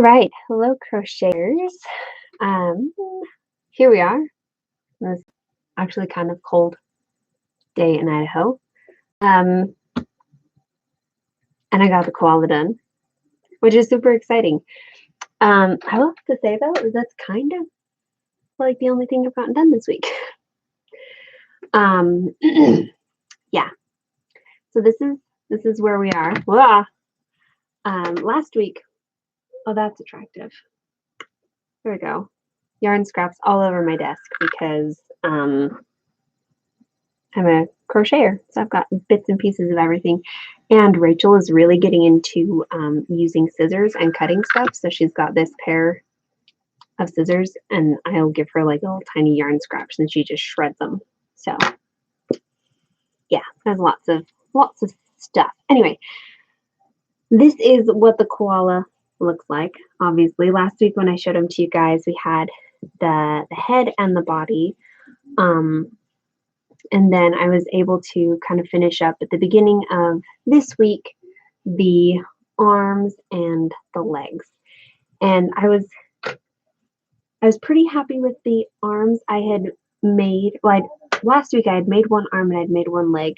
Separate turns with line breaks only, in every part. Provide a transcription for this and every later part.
All right, hello crocheters. Um, Here we are. It's actually kind of cold day in Idaho. Um, and I got the koala done, which is super exciting. I will have to say though, that's kind of like the only thing I've gotten done this week. Um, yeah. So this is where we are. Wah! Last week. Oh, that's attractive. There we go. Yarn scraps all over my desk because I'm a crocheter, so I've got bits and pieces of everything. And Rachel is really getting into using scissors and cutting stuff. So she's got this pair of scissors, and I'll give her like little tiny yarn scraps, and she just shreds them. So yeah, there's lots of stuff. Anyway, this is what the koala looks like. Obviously, last week when I showed them to you guys, we had the head and the body. And then I was able to kind of finish up at the beginning of this week the arms and the legs. And I was pretty happy with the arms I had made. Last week I had made one arm and I'd made one leg.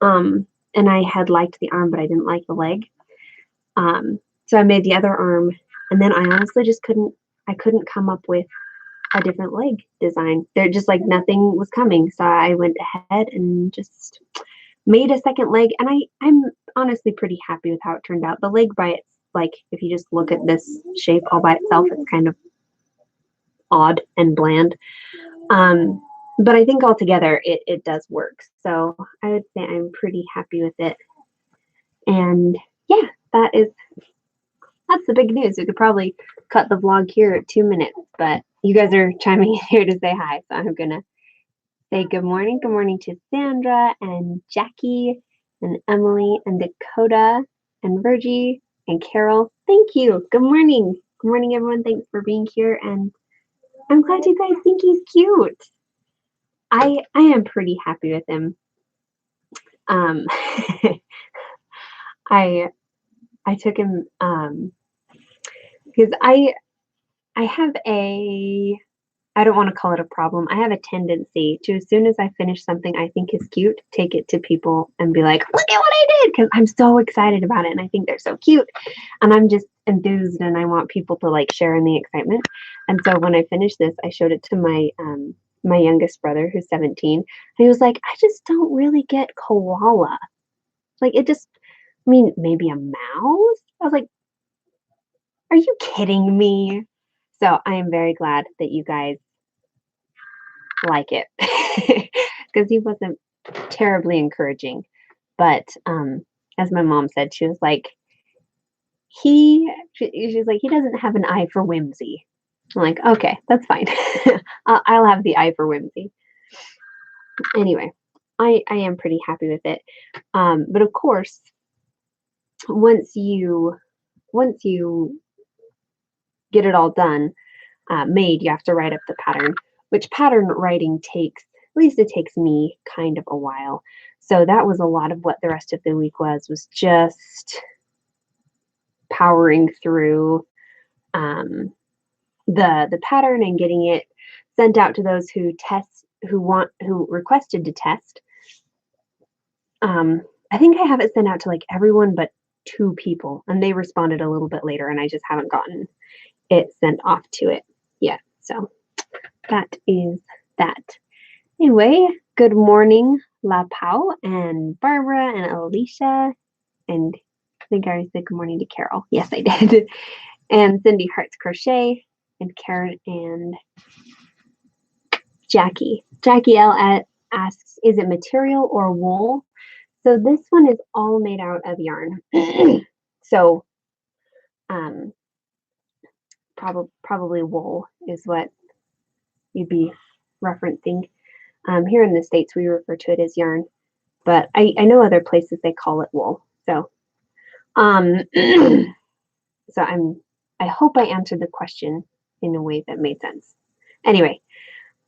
And I had liked the arm, but I didn't like the leg. So I made the other arm, and then I honestly just couldn't come up with a different leg design. They're just like nothing was coming. So I went ahead and just made a second leg, and I'm honestly pretty happy with how it turned out. The leg by its, like, if you just look at this shape all by itself, it's kind of odd and bland. But I think altogether it does work. So I would say I'm pretty happy with it. And yeah, that's the big news. We could probably cut the vlog here at 2 minutes, but you guys are chiming in here to say hi, so I'm gonna say good morning. Good morning to Sandra and Jackie and Emily and Dakota and Virgie and Carol. Thank you. Good morning. Good morning, everyone. Thanks for being here, and I'm glad you guys think he's cute. I am pretty happy with him. I took him because I have I don't want to call it a problem. I have a tendency to, as soon as I finish something I think is cute, take it to people and be like, look at what I did, because I'm so excited about it and I think they're so cute. And I'm just enthused and I want people to like share in the excitement. And so when I finished this, I showed it to my my youngest brother, who's 17. And he was like, I just don't really get koala. Like, it just, I mean, maybe a mouse? I was like, are you kidding me? So I am very glad that you guys like it, because he wasn't terribly encouraging. But as my mom said, she was like, she's like, he doesn't have an eye for whimsy. I'm like, okay, that's fine. I'll have the eye for whimsy. Anyway, I am pretty happy with it. But of course, once you get it all done, made, you have to write up the pattern, which pattern writing takes, at least it takes me, kind of a while. So that was a lot of what the rest of the week was just powering through the pattern and getting it sent out to those who requested to test. I think I have it sent out to like everyone but 2 people, and they responded a little bit later, and I just haven't gotten it sent off to it yet. So that is that. Anyway, good morning, La Pau and Barbara and Alicia, and I think I already said good morning to Carol. Yes, I did. And Cindy Hearts Crochet and Karen and Jackie. Jackie L asks, is it material or wool? So this one is all made out of yarn. So probably wool is what you'd be referencing. Here in the States, we refer to it as yarn, but I know other places they call it wool. So, so I hope I answered the question in a way that made sense. Anyway,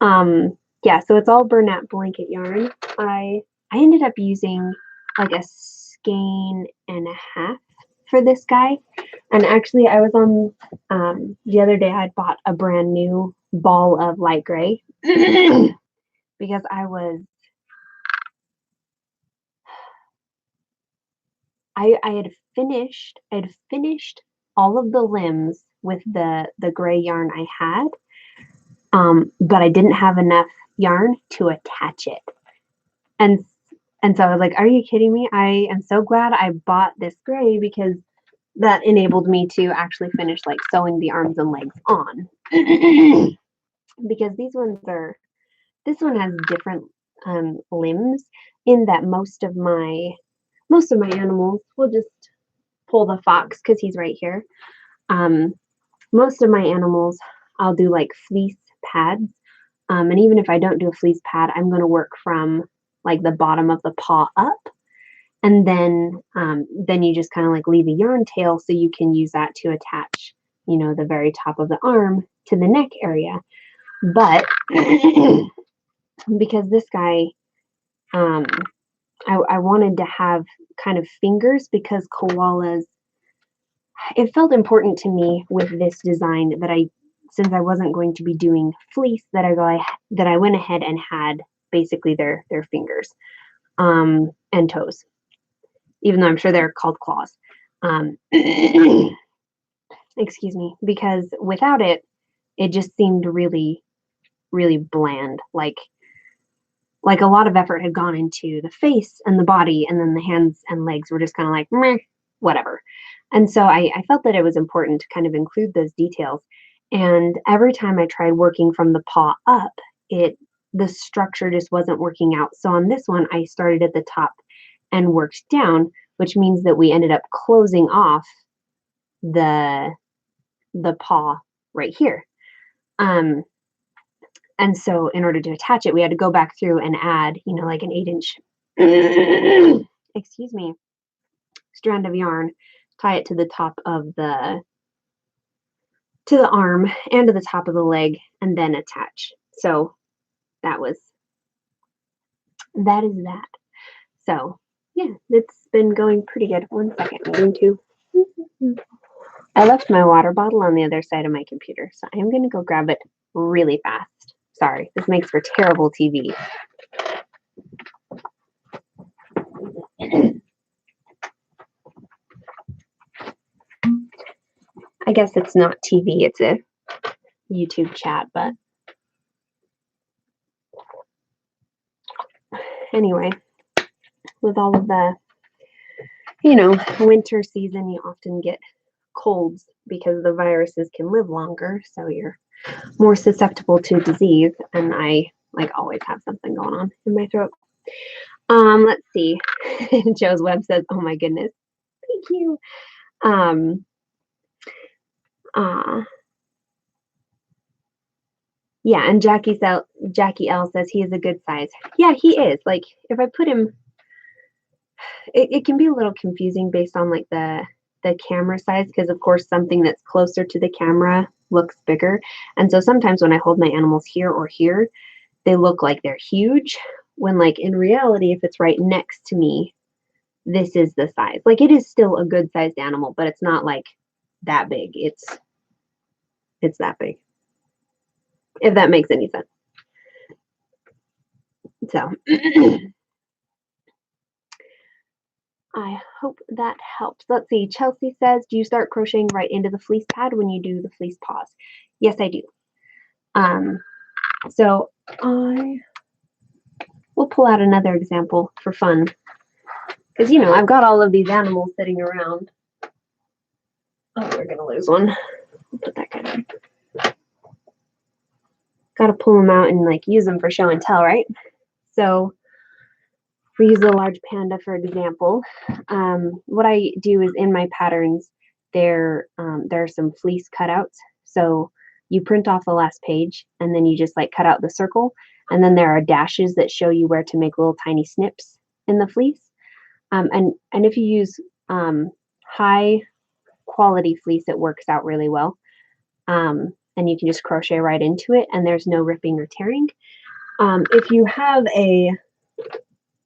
yeah, so it's all Bernat blanket yarn. I ended up using like a skein and a half for this guy. And actually, I was on the other day, I bought a brand new ball of light gray because I had finished all of the limbs with the gray yarn I had, but I didn't have enough yarn to attach it. And so I was like, are you kidding me? I am so glad I bought this gray because that enabled me to actually finish like sewing the arms and legs on. Because this one has different limbs in that most of my animals, we'll just pull the fox because he's right here. Most of my animals, I'll do like fleece pads. And even if I don't do a fleece pad, I'm going to work from like the bottom of the paw up. And then you just kind of like leave a yarn tail so you can use that to attach, the very top of the arm to the neck area. But because this guy, I wanted to have kind of fingers because koalas, it felt important to me with this design that since I wasn't going to be doing fleece, that I went ahead and had basically their fingers and toes, even though I'm sure they're called claws. Excuse me, because without it, it just seemed really, really bland. Like a lot of effort had gone into the face and the body, and then the hands and legs were just kind of like, meh, whatever. And so I felt that it was important to kind of include those details. And every time I tried working from the paw up, the structure just wasn't working out. So on this one, I started at the top and worked down, which means that we ended up closing off the paw right here. And so in order to attach it, we had to go back through and add, like an 8-inch, excuse me, strand of yarn, tie it to the top of to the arm and to the top of the leg, and then attach. So that is that. So yeah, it's been going pretty good. 1 second, I'm going to. I left my water bottle on the other side of my computer, so I'm going to go grab it really fast. Sorry, this makes for terrible TV. I guess it's not TV, it's a YouTube chat, but anyway, with all of the, winter season, you often get colds because the viruses can live longer, so you're more susceptible to disease, and I always have something going on in my throat. Let's see. Joe's Web says, "Oh my goodness, thank you." Yeah, and Jackie L says he is a good size. Yeah, he is. Like if I put him, it can be a little confusing based on like the camera size, because of course something that's closer to the camera looks bigger, and so sometimes when I hold my animals here or here, they look like they're huge, when like in reality, if it's right next to me, this is the size. Like it is still a good sized animal, but it's not like that big. It's that big, if that makes any sense. So I hope that helps. Let's see. Chelsea says, do you start crocheting right into the fleece pad when you do the fleece paws? Yes, I do. So I will pull out another example for fun, because I've got all of these animals sitting around. Oh, we're gonna lose one. I'll put that guy down. Got to pull them out and like use them for show and tell, right? So if we use a large panda for example, what I do is in my patterns there are some fleece cutouts. So you print off the last page and then you just like cut out the circle, and then there are dashes that show you where to make little tiny snips in the fleece. And if you use high quality fleece, it works out really well. And you can just crochet right into it and there's no ripping or tearing. If you have a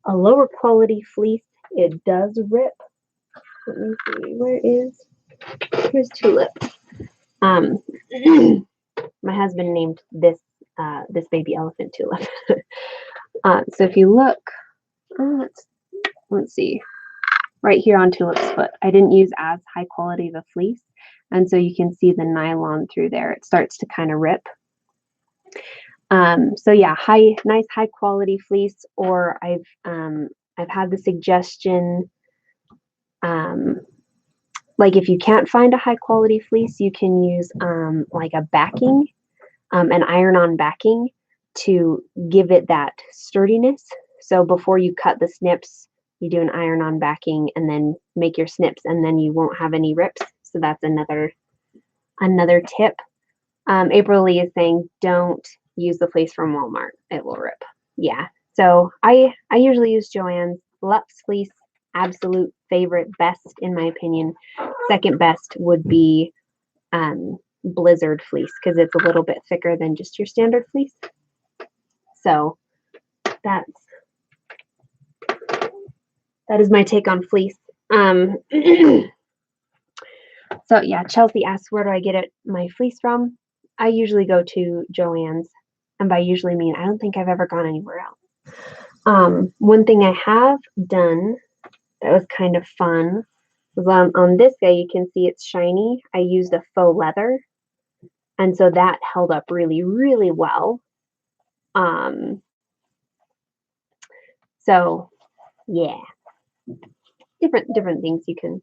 lower quality fleece, it does rip let me see, here's Tulip. My husband named this baby elephant Tulip. So if you look, let's see, right here on Tulip's foot, I didn't use as high quality of a fleece, and so you can see the nylon through there. It starts to kind of rip. So yeah, nice high quality fleece, or I've had the suggestion, like if you can't find a high quality fleece, you can use like a backing, an iron-on backing to give it that sturdiness. So before you cut the snips, you do an iron-on backing and then make your snips, and then you won't have any rips. So that's another tip. April Lee is saying don't use the fleece from Walmart. It will rip. Yeah. So I usually use Joann's. Luxe fleece, absolute favorite, best in my opinion. Second best would be Blizzard fleece because it's a little bit thicker than just your standard fleece. So that is my take on fleece. So yeah, Chelsea asks, where do I get my fleece from? I usually go to Joann's, and by usually mean I don't think I've ever gone anywhere else. One thing I have done that was kind of fun was on this guy, you can see it's shiny. I used a faux leather, and so that held up really, really well. So yeah, different things you can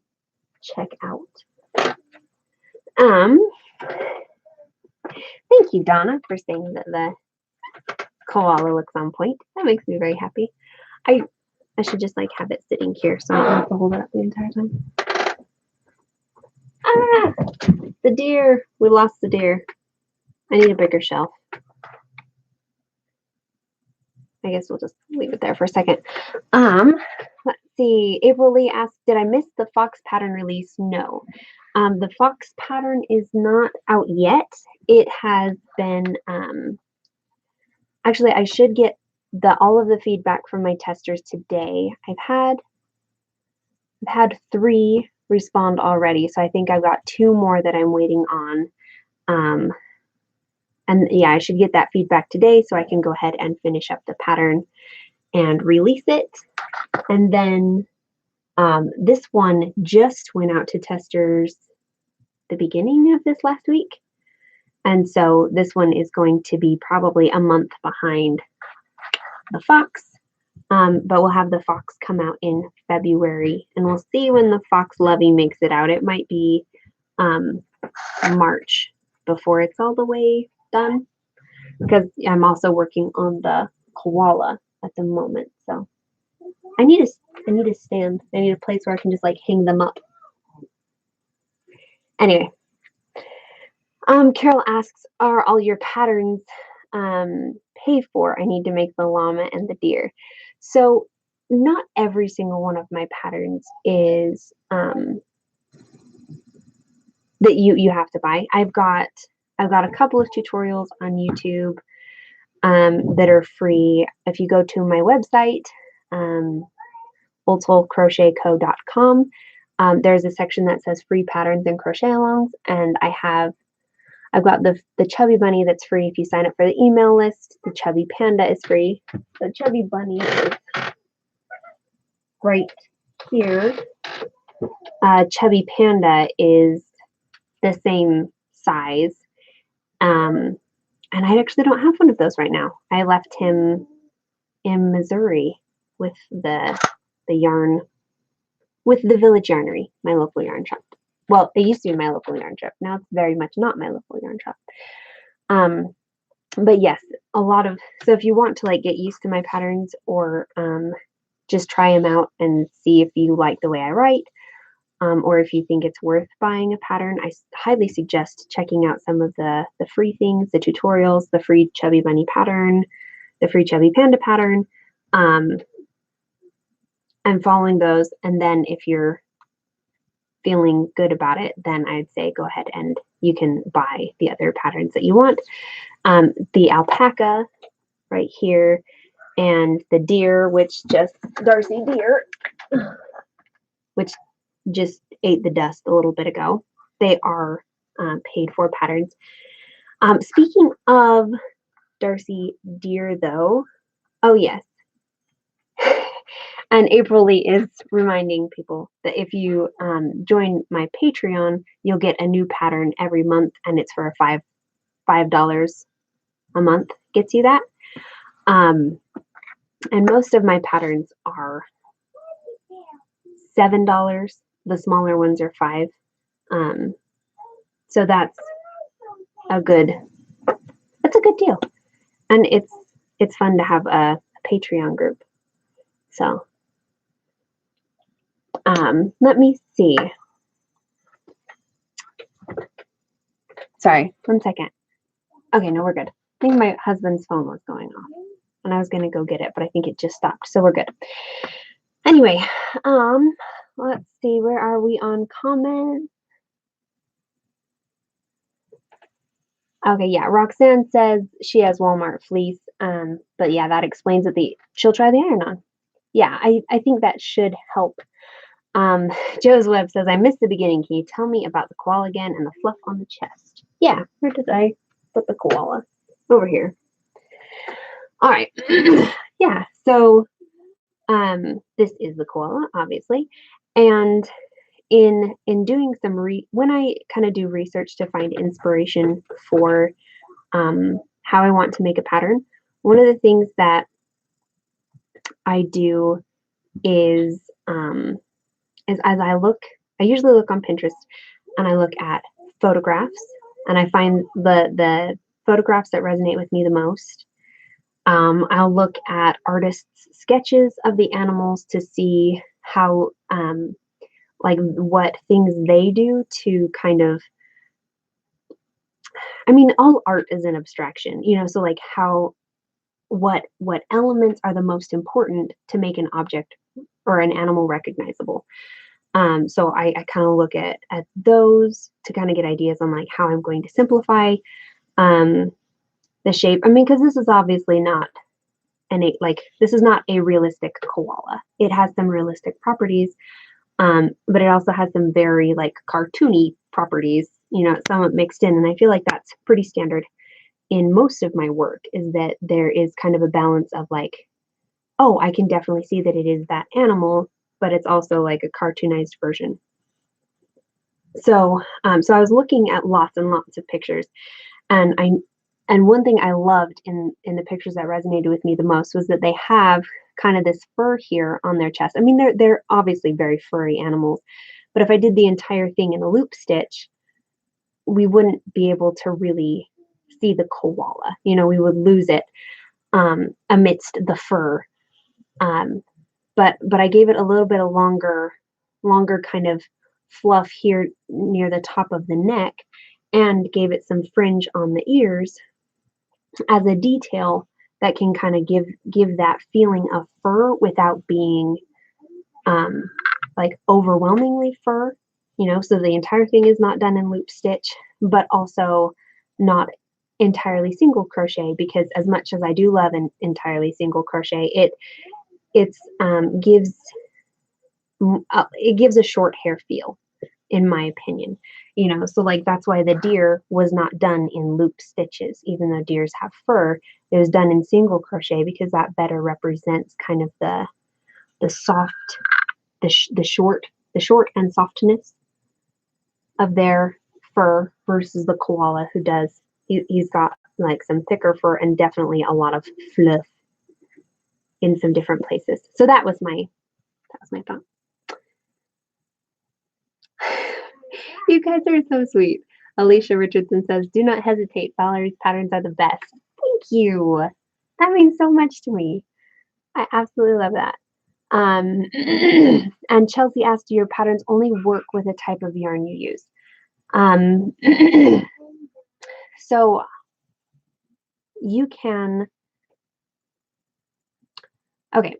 check out. Thank you, Donna, for saying that the koala looks on point. That makes me very happy. I should just like have it sitting here so I don't have to hold it up the entire time. Ah, the deer. We lost the deer. I need a bigger shelf. I guess we'll just leave it there for a second. Let's see. April Lee asked, did I miss the fox pattern release? No. The fox pattern is not out yet. It has been, actually, I should get all of the feedback from my testers today. I've had 3 respond already, so I think I've got 2 more that I'm waiting on. And yeah, I should get that feedback today so I can go ahead and finish up the pattern and release it. And then this one just went out to testers the beginning of this last week. And so this one is going to be probably a month behind the fox. But we'll have the fox come out in February, and we'll see when the fox lovey makes it out. It might be March before it's all the way done, because I'm also working on the koala at the moment. So I need a stand. I need a place where I can just like hang them up. Anyway, Carol asks, are all your patterns paid for? I need to make the llama and the deer. So not every single one of my patterns is that you have to buy. I've got a couple of tutorials on YouTube that are free. If you go to my website, oldsoulcrochetco.com, there's a section that says free patterns and crochet alongs, and I've got the chubby bunny that's free if you sign up for the email list. The chubby panda is free. The chubby bunny is right here. Chubby panda is the same size. And I actually don't have one of those right now. I left him in Missouri with the yarn, with the Village Yarnery, my local yarn shop. Well, it used to be my local yarn shop. Now it's very much not my local yarn shop. But yes, so if you want to like get used to my patterns or just try them out and see if you like the way I write, or if you think it's worth buying a pattern, I highly suggest checking out some of the free things, the tutorials, the free chubby bunny pattern, the free chubby panda pattern, and following those. And then if you're feeling good about it, then I'd say go ahead and you can buy the other patterns that you want. The alpaca right here, and the deer, which just Darcy deer, which just ate the dust a little bit ago. They are paid for patterns. Speaking of Darcy deer, though, oh yes, and April Lee is reminding people that if you join my Patreon, you'll get a new pattern every month, and it's for $5 a month. Gets you that. And most of my patterns are $7. The smaller ones are $5. So that's a good deal, and it's fun to have a Patreon group. So let me see. Sorry, 1 second. Okay, no, we're good. I think my husband's phone was going off, and I was gonna go get it, but I think it just stopped, so we're good. Anyway, let's see, where are we on comments? Okay, yeah, Roxanne says she has Walmart fleece, but yeah, that explains that she'll try the iron-on. Yeah, I think that should help. Joe's Web says, I missed the beginning. Can you tell me about the koala again and the fluff on the chest? Yeah, where did I put the koala? Over here. All right. Yeah, so this is the koala, obviously. And in doing some when I kind of do research to find inspiration for how I want to make a pattern, one of the things that I do is as I usually look on Pinterest and I look at photographs and I find the photographs that resonate with me the most. I'll look at artists' sketches of the animals to see how, like what things they do to kind of, I mean, all art is an abstraction, so like what elements are the most important to make an object or an animal recognizable. So I kind of look at those to kind of get ideas on like how I'm going to simplify the shape. I mean, because this is obviously not this is not a realistic koala. It has some realistic properties, but it also has some very like cartoony properties, somewhat mixed in. And I feel like that's pretty standard in most of my work, is that there is kind of a balance of like, oh, I can definitely see that it is that animal, but it's also like a cartoonized version. So, so I was looking at lots and lots of pictures, and one thing I loved in the pictures that resonated with me the most was that they have kind of this fur here on their chest. I mean, they're obviously very furry animals, but if I did the entire thing in a loop stitch, we wouldn't be able to really see the koala. We would lose it amidst the fur. But I gave it a little bit of longer kind of fluff here near the top of the neck, and gave it some fringe on the ears as a detail that can kind of give that feeling of fur without being like overwhelmingly fur, so the entire thing is not done in loop stitch, but also not entirely single crochet, because as much as I do love an entirely single crochet, it gives a short hair feel, in my opinion, so like that's why the deer was not done in loop stitches, even though deers have fur. It was done in single crochet because that better represents kind of the soft, the short and softness of their fur, versus the koala, who he's got like some thicker fur and definitely a lot of fluff in some different places. So that was my thought. You guys are so sweet. Alicia Richardson says, do not hesitate. Valerie's patterns are the best. Thank you. That means so much to me. I absolutely love that. And Chelsea asked, do your patterns only work with a type of yarn you use? So you can, okay,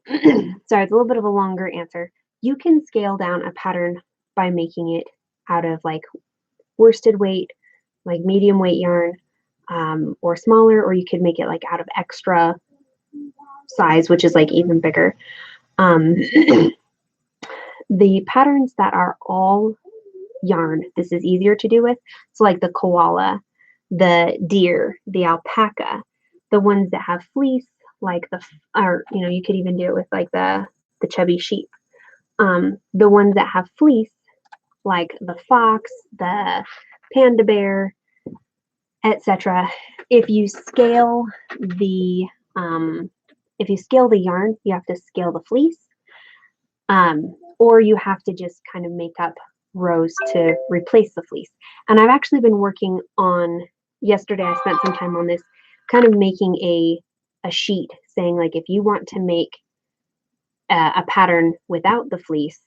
sorry, it's a little bit of a longer answer. You can scale down a pattern by making it out of like worsted weight, like medium weight yarn, or smaller, or you could make it like out of extra size, which is like even bigger. The patterns that are all yarn, this is easier to do with. So like the koala, the deer, the alpaca, the ones that have fleece, like or you could even do it with like the chubby sheep. The ones that have fleece, like the fox, the panda bear, etc. If you scale the yarn, you have to scale the fleece, or you have to just kind of make up rows to replace the fleece. And I've actually been working on, yesterday I spent some time on this, kind of making a sheet saying like, if you want to make a pattern without the fleece,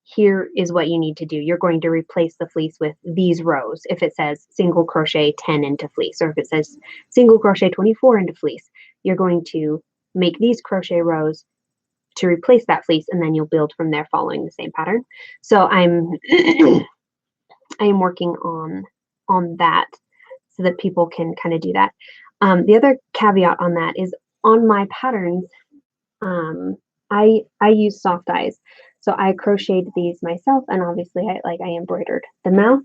here is what you need to do. You're going to replace the fleece with these rows. If it says single crochet 10 into fleece, or if it says single crochet 24 into fleece, you're going to make these crochet rows to replace that fleece, and then you'll build from there following the same pattern. So I'm I am working on that so that people can kind of do that. The other caveat on that is, on my patterns, I use soft eyes. So I crocheted these myself, and obviously I embroidered the mouth.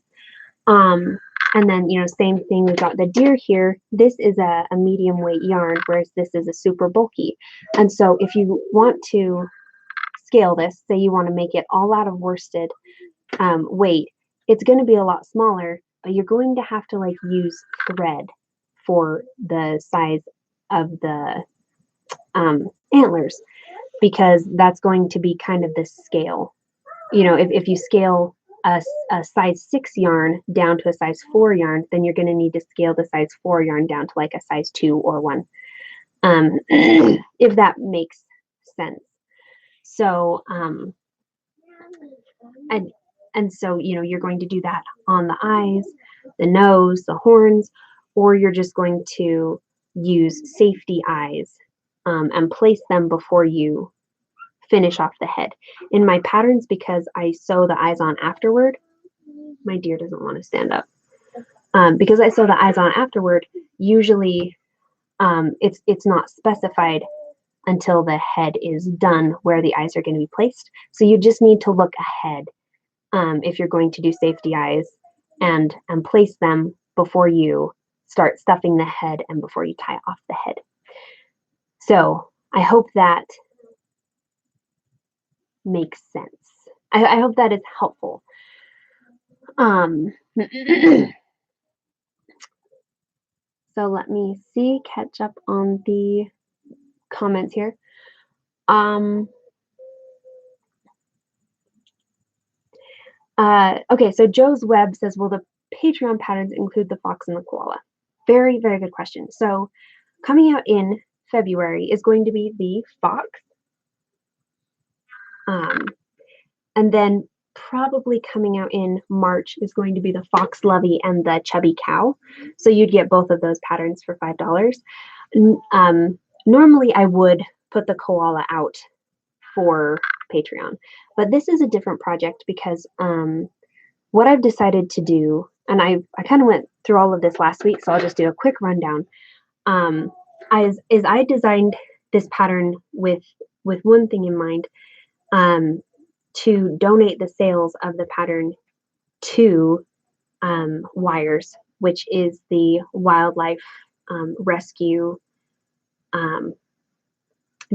And then, same thing, we've got the deer here. This is a medium weight yarn, whereas this is a super bulky. And so if you want to scale this, say you want to make it all out of worsted weight, it's going to be a lot smaller, but you're going to have to like use thread for the size of the antlers, because that's going to be kind of the scale. If you scale a size 6 yarn down to a size 4 yarn, then you're going to need to scale the size 4 yarn down to like a size 2 or 1, if that makes sense. So and so you're going to do that on the eyes, the nose, the horns, or you're just going to use safety eyes and place them before you finish off the head. In my patterns, because I sew the eyes on afterward, my deer doesn't want to stand up. Because I sew the eyes on afterward, usually it's not specified until the head is done where the eyes are going to be placed. So you just need to look ahead if you're going to do safety eyes, and place them before you start stuffing the head and before you tie off the head. So I hope that makes sense. I hope that is helpful. So let me catch up on the comments here. Okay, so Joe's Web says, will the Patreon patterns include the fox and the koala? Very, very good question. So coming out in February is going to be the fox. And then probably coming out in March is going to be the fox lovey and the chubby cow. So you'd get both of those patterns for $5. Normally I would put the koala out for Patreon, but this is a different project because what I've decided to do, and I kind of went through all of this last week, so I'll just do a quick rundown. I designed this pattern with one thing in mind, to donate the sales of the pattern to WIRES, which is the wildlife rescue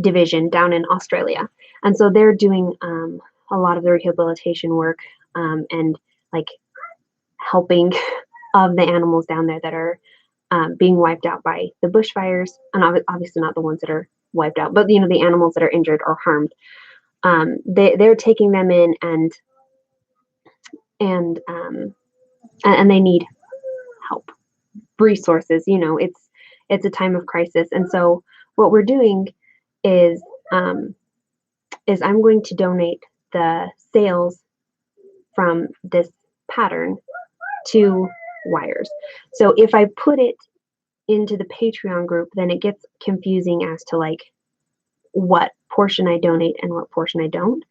division down in Australia. And so they're doing a lot of the rehabilitation work and like helping of the animals down there that are being wiped out by the bushfires, and obviously not the ones that are wiped out, but the animals that are injured or harmed. They're taking them in, and they need help, resources. It's a time of crisis, and so what we're doing is I'm going to donate the sales from this pattern to WIRES. So if I put it into the Patreon group, then it gets confusing as to like what portion I donate and what portion I don't.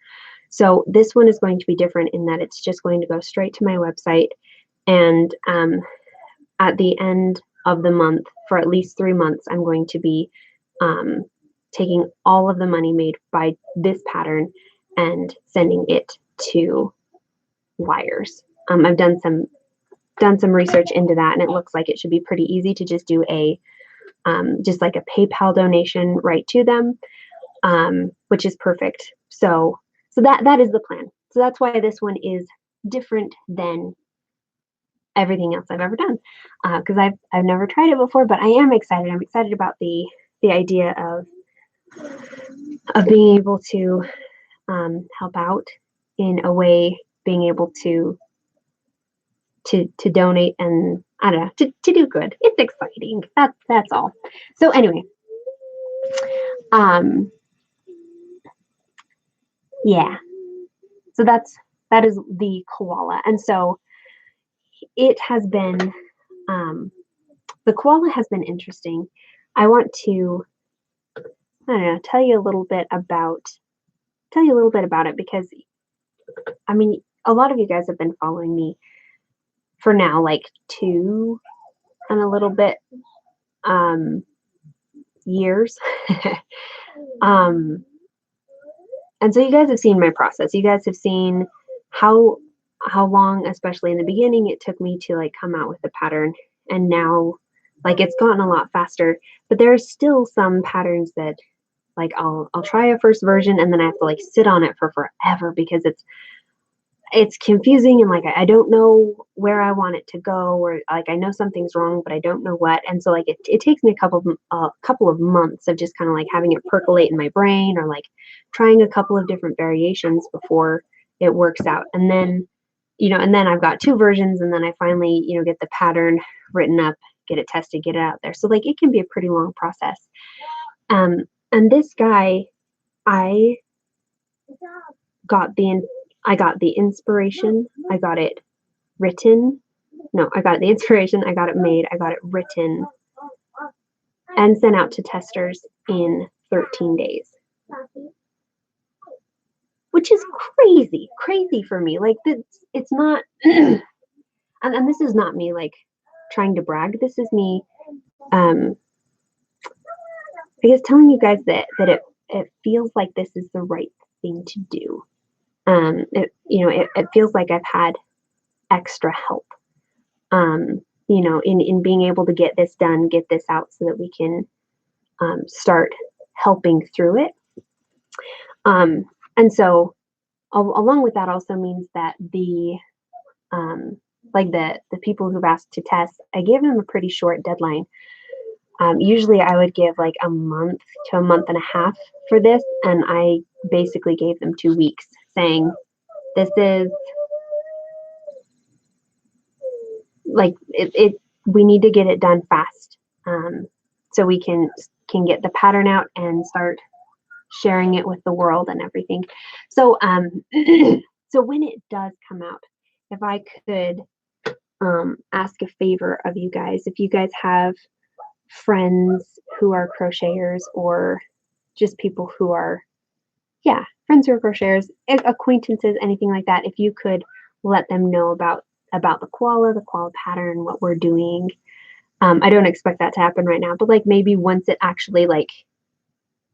So this one is going to be different in that it's just going to go straight to my website, and at the end of the month, for at least 3 months, I'm going to be taking all of the money made by this pattern and sending it to wires. I've done some research into that, and it looks like it should be pretty easy to just do just like a PayPal donation right to them, which is perfect. So that is the plan. So that's why this one is different than everything else I've ever done, because I've never tried it before, but I am excited. I'm excited about the idea of being able to help out in a way, being able to donate, and I don't know, to do good. It's exciting. That's all. So anyway, yeah. So that is the koala, and so it has been the koala has been interesting. I want to, I don't know, tell you a little bit about it, because I mean, a lot of you guys have been following me for now, like 2 and a little bit years. And so you guys have seen my process. You guys have seen how long, especially in the beginning, it took me to like come out with the pattern, and now like it's gotten a lot faster. But there are still some patterns that like I'll try a first version, and then I have to like sit on it for forever because it's confusing, and like I don't know where I want it to go, or like I know something's wrong but I don't know what. And so like it takes me a couple of months of just kind of like having it percolate in my brain, or like trying a couple of different variations before it works out. And then I've got 2 versions, and then I finally get the pattern written up, get it tested, get it out there. So like it can be a pretty long process. And this guy, I got the inspiration, I got it written. No, I got the inspiration, I got it made, I got it written, and sent out to testers in 13 days. Which is crazy for me. Like, it's not, and this is not me like trying to brag. This is me, I guess, telling you guys that it feels like this is the right thing to do. It feels like I've had extra help, in being able to get this done, get this out so that we can start helping through it. And so along with that also means that the people who've asked to test, I gave them a pretty short deadline. Usually I would give like a month to a month and a half for this, and I basically gave them 2 weeks, saying this is like we need to get it done fast, so we can get the pattern out and start sharing it with the world and everything. So so when it does come out, if I could ask a favor of you guys, if you guys have friends who are crocheters, or just people who are friends who are crocheters, acquaintances, anything like that, if you could let them know about the koala pattern, what we're doing. I don't expect that to happen right now, but like maybe once it actually like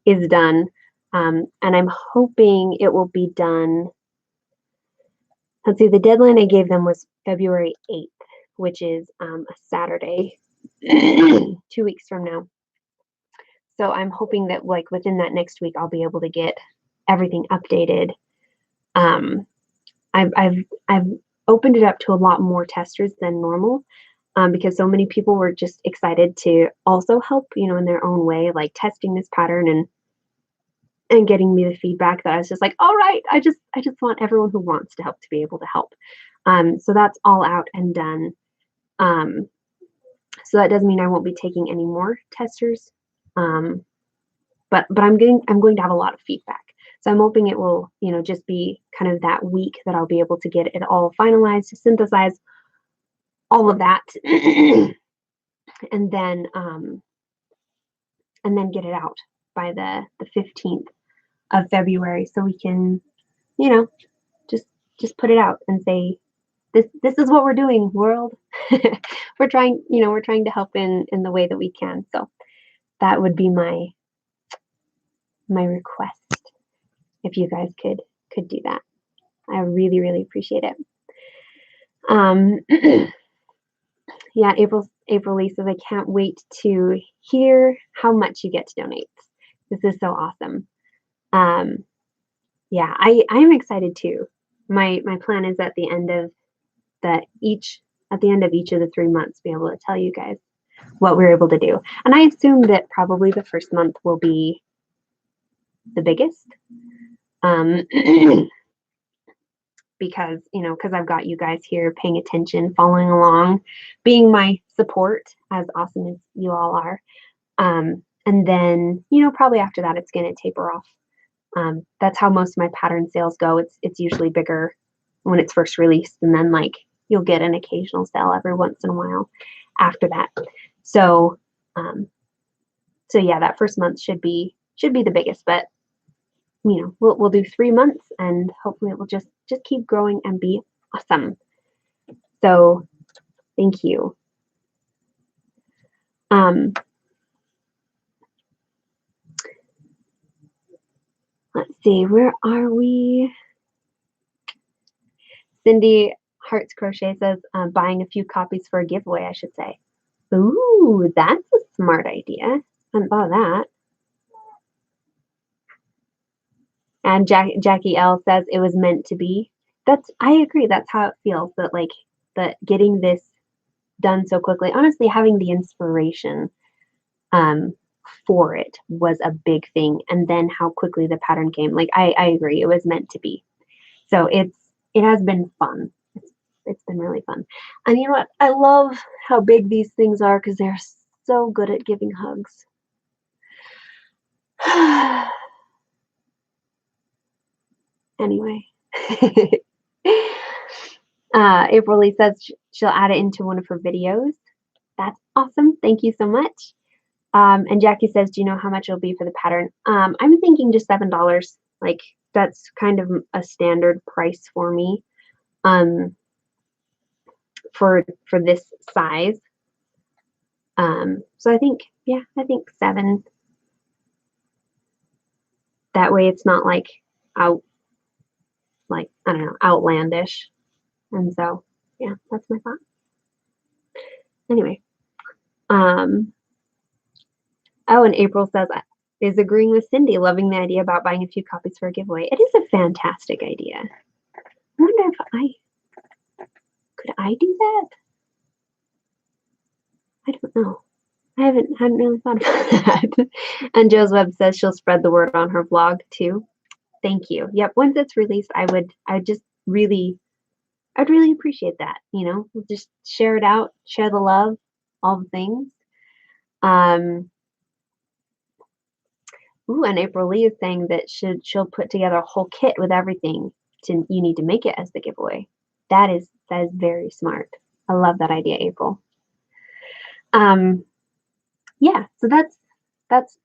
is done, and I'm hoping it will be done. Let's see, the deadline I gave them was February 8th, which is a Saturday, 2 weeks from now. So I'm hoping that like within that next week I'll be able to get everything updated. I've opened it up to a lot more testers than normal, because so many people were just excited to also help, in their own way, like testing this pattern and getting me the feedback that I was just like, all right, I just want everyone who wants to help to be able to help. So that's all out and done. So that doesn't mean I won't be taking any more testers. But I'm going to have a lot of feedback. So I'm hoping it will, just be kind of that week that I'll be able to get it all finalized, to synthesize all of that, and then get it out by the 15th of February, so we can, just put it out and say, this is what we're doing, world. we're trying to help in the way that we can. So that would be my request, if you guys could could do that. I really, really appreciate it. Yeah, April Lee says, I can't wait to hear how much you get to donate. This is so awesome. Yeah, I'm excited too. My plan is at the end of each of the 3 months, be able to tell you guys what we're able to do. And I assume that probably the first month will be the biggest. Because, because I've got you guys here paying attention, following along, being my support, as awesome as you all are. And then, probably after that, it's going to taper off. That's how most of my pattern sales go. It's usually bigger when it's first released, and then like you'll get an occasional sale every once in a while after that. So, so yeah, that first month should be the biggest, but we'll do 3 months, and hopefully it will just keep growing and be awesome. So, thank you. Let's see, where are we? Cindy Hearts Crochet says, buying a few copies for a giveaway, I should say. Ooh, that's a smart idea. I hadn't thought of that. And Jackie L says it was meant to be. I agree. That's how it feels. That getting this done so quickly. Honestly, having the inspiration for it was a big thing, and then how quickly the pattern came. Like I agree, it was meant to be. So it has been fun. It's been really fun. And you know what? I love how big these things are because they're so good at giving hugs. Anyway. April Lee says she'll add it into one of her videos. That's awesome. Thank you so much. And Jackie says, do you know how much it'll be for the pattern? I'm thinking just $7. Like that's kind of a standard price for me. For this size. So I think 7. That way it's not like I don't know, outlandish. And so yeah, that's my thought. Anyway. Oh, and April says is agreeing with Cindy, loving the idea about buying a few copies for a giveaway. It is a fantastic idea. I wonder if could I do that? I don't know. I hadn't really thought about that. And Joe's Web says she'll spread the word on her vlog too. Thank you. Yep. Once it's released, I'd really appreciate that. We'll just share it out, share the love, all the things. Ooh, and April Lee is saying that she'll put together a whole kit with everything you need to make it as the giveaway. That is very smart. I love that idea, April. Yeah, so that's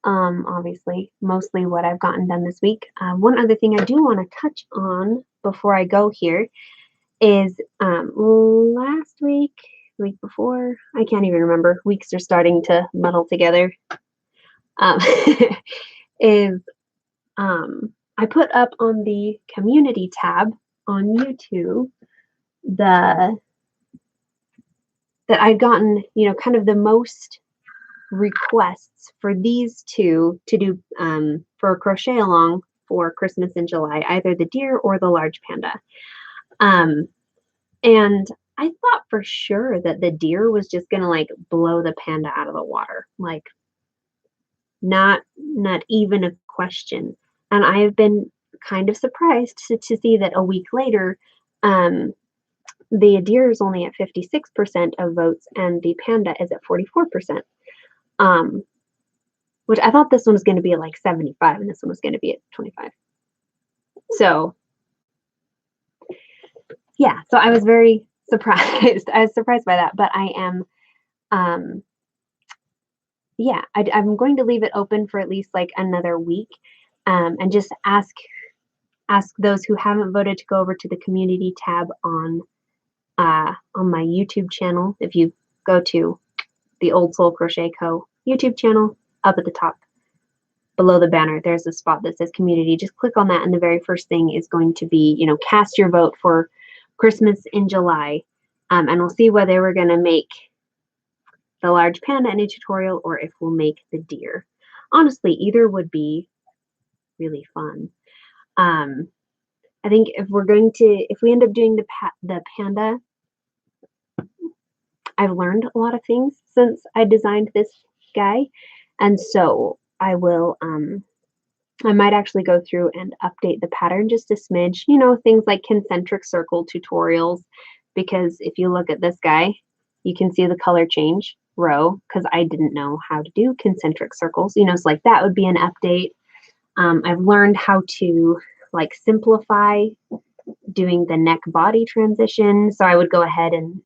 obviously mostly what I've gotten done this week. One other thing I do want to touch on before I go here is last week before, I can't even remember. Weeks are starting to muddle together. I put up on the community tab on YouTube that I'd gotten, kind of the most requests for these two to do for a crochet along for Christmas in July, either the deer or the large panda. And I thought for sure that the deer was just gonna like blow the panda out of the water, like not even a question. And I have been kind of surprised to see that a week later, the deer is only at 56% of votes and the panda is at 44%. Which I thought this one was going to be at like 75 and this one was going to be at 25. So yeah, so I was very surprised. I was surprised by that, but I am, yeah, I'm going to leave it open for at least like another week, and just ask those who haven't voted to go over to the community tab on my YouTube channel. If you go to the Old Soul Crochet Co. YouTube channel, up at the top, below the banner, there's a spot that says community. Just click on that, and the very first thing is going to be, cast your vote for Christmas in July. And we'll see whether we're going to make the large panda in a tutorial or if we'll make the deer. Honestly, either would be really fun. I think if we end up doing the panda, I've learned a lot of things since I designed this guy. And so I will, I might actually go through and update the pattern just a smidge, things like concentric circle tutorials, because if you look at this guy, you can see the color change row, because I didn't know how to do concentric circles, so like that would be an update. I've learned how to like simplify doing the neck body transition, so I would go ahead and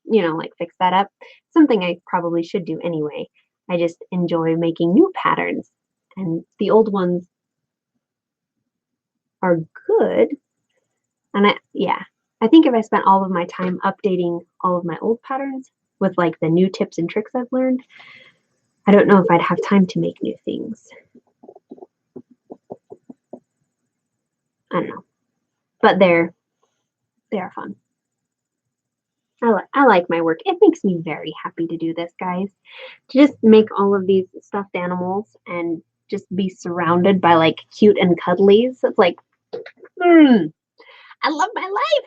like fix that up. Something I probably should do anyway. I just enjoy making new patterns, and the old ones are good. And I think if I spent all of my time updating all of my old patterns with like the new tips and tricks I've learned, I don't know if I'd have time to make new things. I don't know, but they are fun. I like my work. It makes me very happy to do this, guys. To just make all of these stuffed animals and just be surrounded by like cute and cuddlies. It's like, I love my life.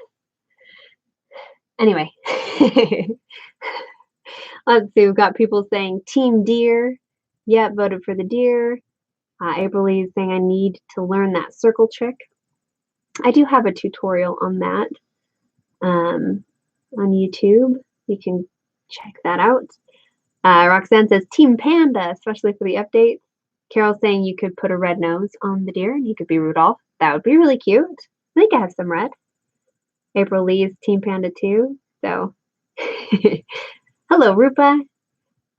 Anyway, let's see. We've got people saying Team Deer. Yeah, voted for the deer. April Lee is saying I need to learn that circle trick. I do have a tutorial on that on YouTube. You can check that out. Roxanne says Team Panda, especially for the updates. Carol's saying you could put a red nose on the deer and he could be Rudolph. That would be really cute. I think I have some red. April Lee is Team Panda too. So, hello, Rupa.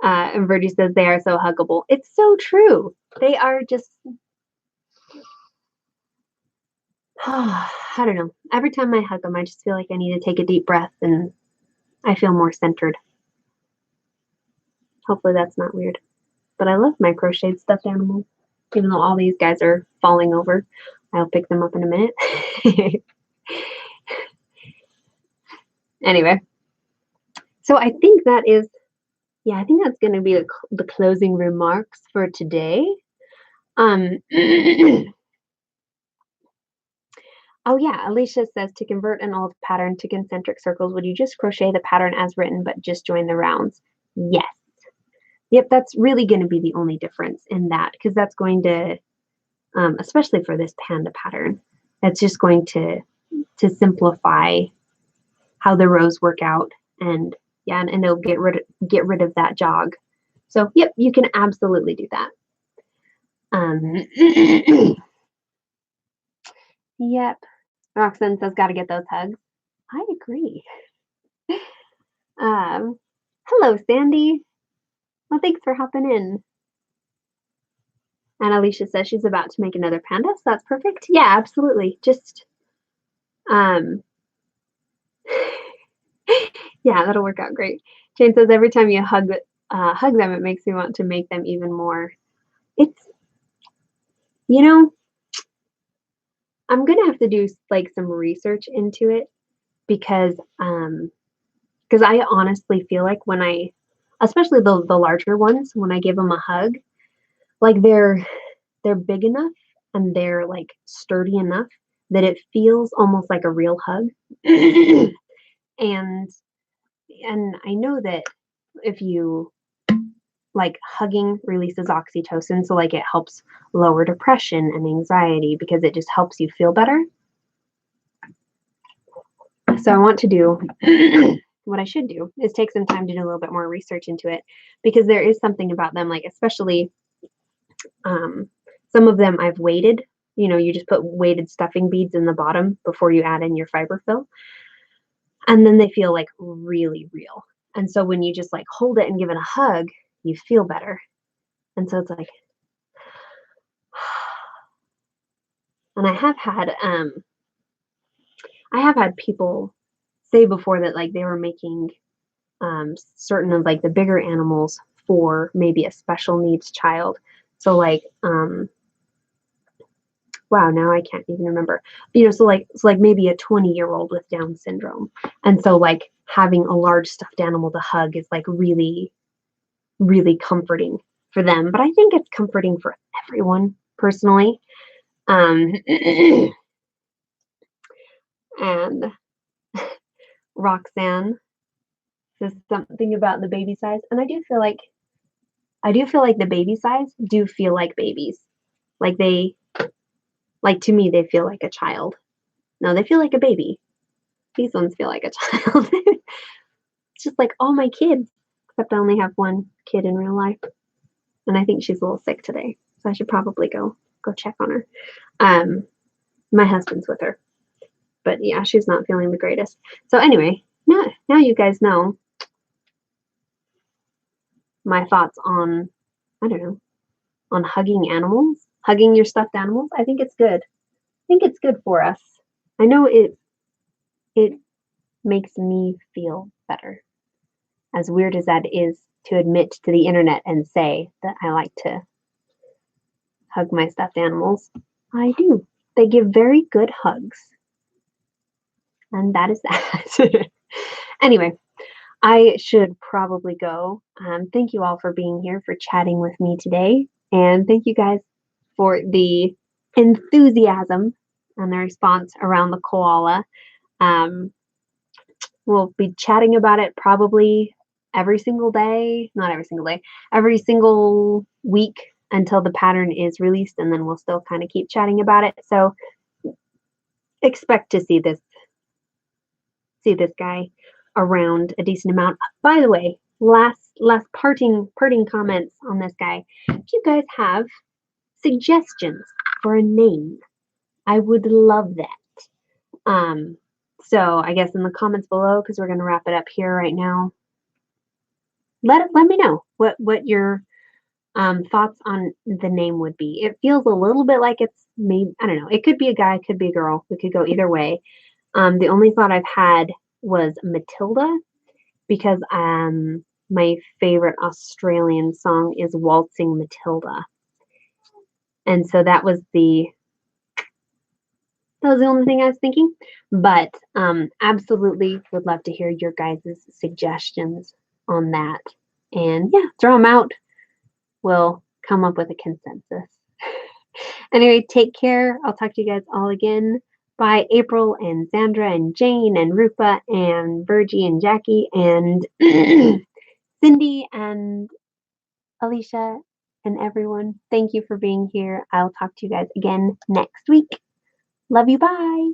And Virgie says they are so huggable. It's so true. They are just, I don't know. Every time I hug them, I just feel like I need to take a deep breath and I feel more centered. Hopefully that's not weird. But I love my crocheted stuffed animals. Even though all these guys are falling over. I'll pick them up in a minute. Anyway. So I think that is, I think that's going to be the closing remarks for today. Oh yeah, Alicia says to convert an old pattern to concentric circles, would you just crochet the pattern as written but just join the rounds? Yes. Yep, that's really going to be the only difference in that, because that's going to, especially for this panda pattern, that's just going to simplify how the rows work out, and it'll get rid of that jog. So yep, you can absolutely do that. Yep. Roxanne says, got to get those hugs. I agree. Hello, Sandy. Well, thanks for hopping in. And Alicia says she's about to make another panda, so that's perfect. Yeah, absolutely. Just, yeah, that'll work out great. Jane says every time you hug them, it makes me want to make them even more. It's, I'm gonna have to do like some research into it, because I honestly feel like when especially the larger ones, when I give them a hug, like they're big enough and they're like sturdy enough that it feels almost like a real hug. and I know that if you like, hugging releases oxytocin, so like it helps lower depression and anxiety because it just helps you feel better. So I want to do what I should do is take some time to do a little bit more research into it, because there is something about them, like especially some of them I've weighted. You just put weighted stuffing beads in the bottom before you add in your fiber fill, and then they feel like really real. And so when you just like hold it and give it a hug, you feel better. And so it's like, and I have had people say before that like they were making certain of like the bigger animals for maybe a special needs child. So like, wow, now I can't even remember. So like maybe a 20-year-old with Down syndrome. And so like having a large stuffed animal to hug is like really, really comforting for them. But I think it's comforting for everyone personally. Um, and Roxanne says something about the baby size, and I do feel like the baby size do feel like babies. Like to me they feel like a child. No, they feel like a baby. These ones feel like a child. It's just like all my kids, except I only have one kid in real life, and I think she's a little sick today, so I should probably go check on her. My husband's with her, but yeah, she's not feeling the greatest. So anyway, now you guys know my thoughts on, I don't know, on hugging animals, hugging your stuffed animals. I think it's good. I think it's good for us. I know it makes me feel better. As weird as that is to admit to the internet and say that I like to hug my stuffed animals, I do. They give very good hugs. And that is that. Anyway, I should probably go. Thank you all for being here, for chatting with me today. And thank you guys for the enthusiasm and the response around the koala. Um, we'll be chatting about it probably every single day, not every single day, every single week until the pattern is released, and then we'll still kind of keep chatting about it. So expect to see this guy around a decent amount. By the way, last parting comments on this guy. If you guys have suggestions for a name, I would love that. So I guess in the comments below, because we're gonna wrap it up here right now, let me know what your thoughts on the name would be. It feels a little bit like it's made, I don't know, it could be a guy, it could be a girl. We could go either way. The only thought I've had was Matilda, because my favorite Australian song is Waltzing Matilda. And so that was the only thing I was thinking. But absolutely would love to hear your guys' suggestions on that. And yeah, throw them out. We'll come up with a consensus. Anyway, take care. I'll talk to you guys all again. Bye, April and Sandra and Jane and Rupa and Virgie and Jackie and Cindy and Alicia and everyone. Thank you for being here. I'll talk to you guys again next week. Love you. Bye.